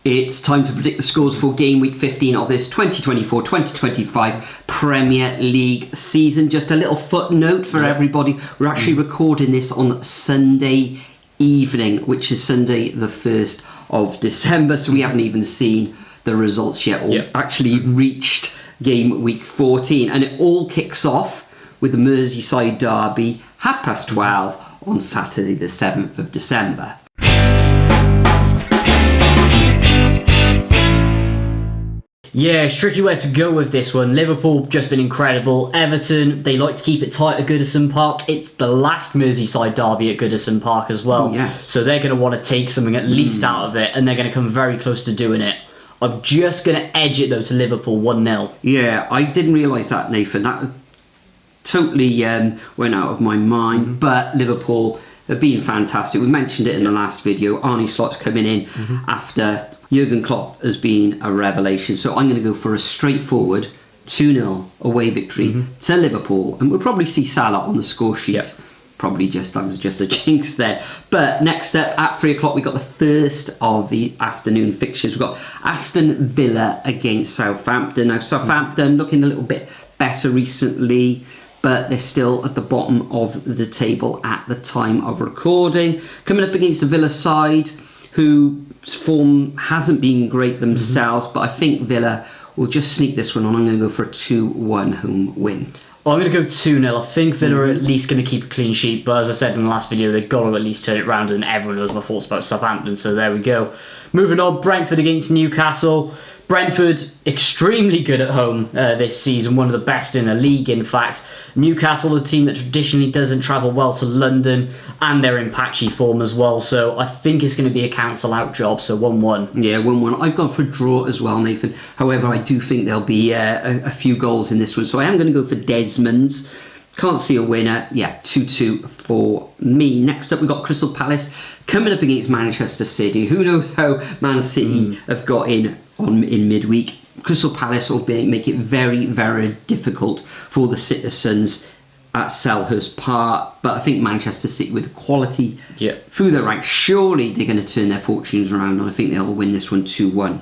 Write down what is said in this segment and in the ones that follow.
It's time to predict the scores for game week 15 of this 2024-2025 Premier League season. Just a little footnote for everybody. We're actually recording this on Sunday evening, which is Sunday the 1st of December. So we haven't even seen the results yet or actually reached game week 14. And it all kicks off with the Merseyside Derby, 12:30 on Saturday the 7th of December. Yeah, it's tricky where to go with this one. Liverpool just been incredible. Everton, they like to keep it tight at Goodison Park. It's the last Merseyside derby at Goodison Park as well. Oh, yes. So they're going to want to take something at least out of it, and they're going to come very close to doing it. I'm just going to edge it though to Liverpool 1-0. Yeah, I didn't realise that, Nathan. That totally went out of my mind. But Liverpool have been fantastic. We mentioned it in the last video. Arne Slot's coming in after Jurgen Klopp has been a revelation. So I'm going to go for a straightforward 2-0 away victory to Liverpool. And we'll probably see Salah on the score sheet. Probably that was just a jinx there. But next up at 3 o'clock, we got the first of the afternoon fixtures. We've got Aston Villa against Southampton. Now, Southampton looking a little bit better recently, but they're still at the bottom of the table at the time of recording. Coming up against the Villa side, whose form hasn't been great themselves, but I think Villa will just sneak this one on. I'm going to go for a 2-1 home win. I'm going to go 2-0. I think Villa are at least going to keep a clean sheet, but as I said in the last video, they've got to at least turn it around, and everyone knows my thoughts about Southampton, so there we go. Moving on, Brentford against Newcastle. Brentford, extremely good at home this season, one of the best in the league, in fact. Newcastle, a team that traditionally doesn't travel well to London, and they're in patchy form as well, so I think it's going to be a cancel-out job, so 1-1. Yeah, 1-1. I've gone for a draw as well, Nathan. However, I do think there'll be a few goals in this one, so I am going to go for Desmond's. Can't see a winner. Yeah, 2-2 for me. Next up, we've got Crystal Palace coming up against Manchester City. Who knows how Man City have got in midweek. Crystal Palace will make it very, very difficult for the citizens at Selhurst Park, but I think Manchester City with the quality through their ranks, surely they're going to turn their fortunes around, and I think they'll win this one 2-1.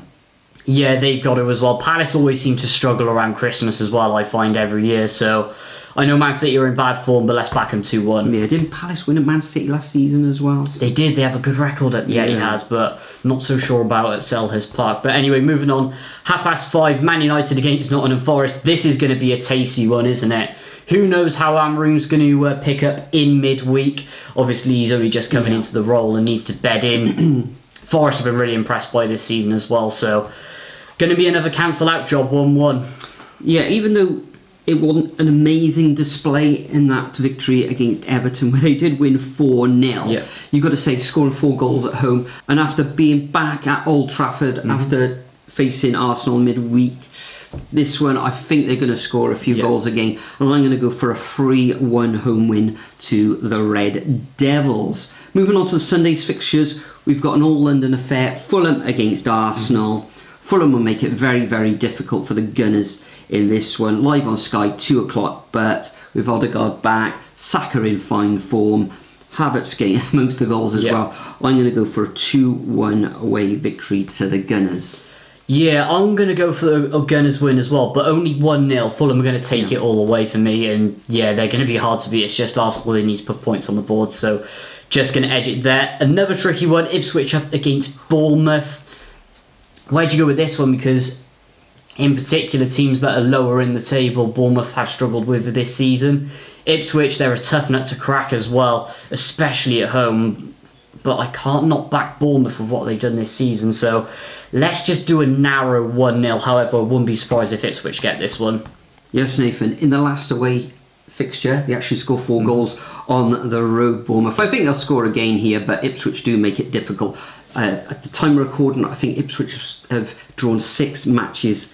Yeah, they've got to as well. Palace always seem to struggle around Christmas as well, I find, every year, so I know Man City are in bad form, but let's back them 2-1. Yeah, didn't Palace win at Man City last season as well? They did. They have a good record at Etihad, but not so sure about at Selhurst Park. But anyway, moving on. 5:30, Man United against Nottingham Forest. This is going to be a tasty one, isn't it? Who knows how Amroom's going to pick up in midweek. Obviously, he's only just coming into the role and needs to bed in. Forest have been really impressed by this season as well, so going to be another cancel-out job, 1-1. Yeah, even though it wasn't an amazing display in that victory against Everton, where they did win 4-0. You've got to say, scoring 4 goals at home, and after being back at Old Trafford, after facing Arsenal midweek, this one, I think they're going to score a few goals again, and I'm going to go for a 3-1 home win to the Red Devils. Moving on to the Sunday's fixtures, we've got an all-London affair, Fulham against Arsenal. Fulham will make it very, very difficult for the Gunners in this one. Live on Sky, 2 o'clock, but with Odegaard back, Saka in fine form, Havertz getting amongst the goals as well. I'm going to go for a 2-1 away victory to the Gunners. Yeah, I'm going to go for a Gunners win as well, but only 1-0. Fulham are going to take it all away for me, and yeah, they're going to be hard to beat. It's just Arsenal, they need to put points on the board, so just going to edge it there. Another tricky one, Ipswich up against Bournemouth. Where'd you go with this one? Because in particular, teams that are lower in the table, Bournemouth have struggled with this season. Ipswich, they're a tough nut to crack as well, especially at home. But I can't not back Bournemouth with what they've done this season. So let's just do a narrow 1-0. However, I wouldn't be surprised if Ipswich get this one. Yes, Nathan. In the last away fixture, they actually scored 4 goals on the road, Bournemouth. I think they'll score again here, but Ipswich do make it difficult. At the time of recording, I think Ipswich have drawn 6 matches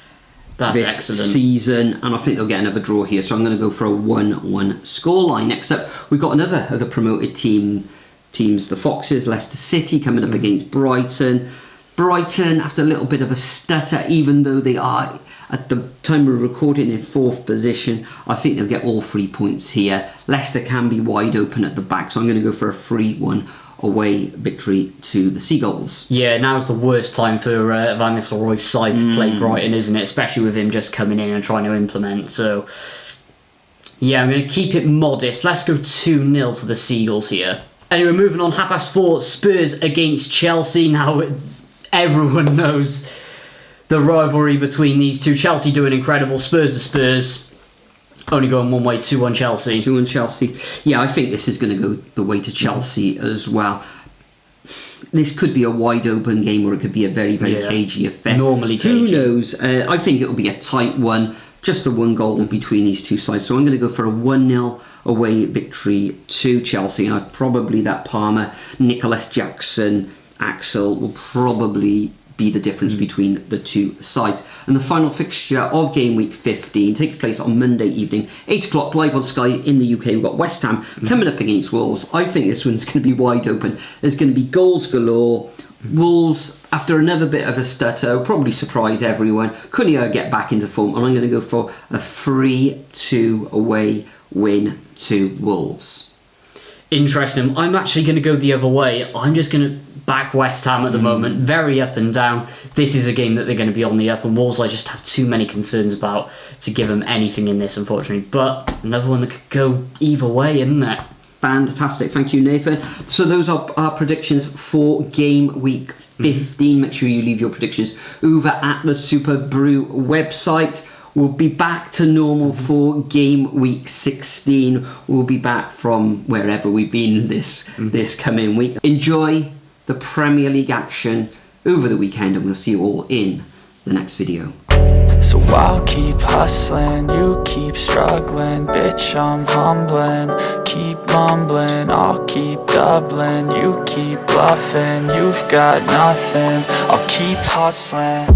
this season, and I think they'll get another draw here, so I'm going to go for a 1-1 scoreline. Next up, we've got another of the promoted teams, the Foxes, Leicester City, coming up against Brighton. Brighton, after a little bit of a stutter, even though they are, at the time of recording, in 4th position, I think they'll get all 3 points here. Leicester can be wide open at the back, so I'm going to go for a 3-1 away victory to the Seagulls. Yeah, now's the worst time for Van Nistelrooy's side to play Brighton, isn't it? Especially with him just coming in and trying to implement. So, yeah, I'm going to keep it modest. Let's go 2-0 to the Seagulls here. Anyway, moving on, 4:30, Spurs against Chelsea. Now, everyone knows the rivalry between these two. Chelsea doing incredible. Spurs are Spurs. Only going one way, 2-1 Chelsea. 2-1 Chelsea. Yeah, I think this is going to go the way to Chelsea as well. This could be a wide open game, or it could be a very, very cagey affair. Normally cagey. Who knows? I think it will be a tight one. Just the one goal between these two sides. So I'm going to go for a 1-0 away victory to Chelsea. And probably that Palmer, Nicholas Jackson, Axel will probably be the difference between the two sides. And the final fixture of game week 15 takes place on Monday evening, 8 o'clock, live on Sky in the UK. We've got West Ham coming up against Wolves. I think this one's going to be wide open. There's going to be goals galore. Wolves, after another bit of a stutter, will probably surprise everyone. Cunha get back into form, and I'm going to go for a 3-2 away win to Wolves. Interesting. I'm actually going to go the other way. I'm just going to back West Ham at the moment. Very up and down. This is a game that they're going to be on the up, and Wolves I just have too many concerns about to give them anything in this, unfortunately. But another one that could go either way, isn't it? Fantastic. Thank you, Nathan. So those are our predictions for game week 15. Make sure you leave your predictions over at the Superbru website. We'll be back to normal for game week 16. We'll be back from wherever we've been this coming week. Enjoy the Premier League action over the weekend, and we'll see you all in the next video. So I'll keep hustling, you keep struggling. Bitch, I'm humbling, keep mumbling. I'll keep doubling, you keep bluffing. You've got nothing, I'll keep hustling.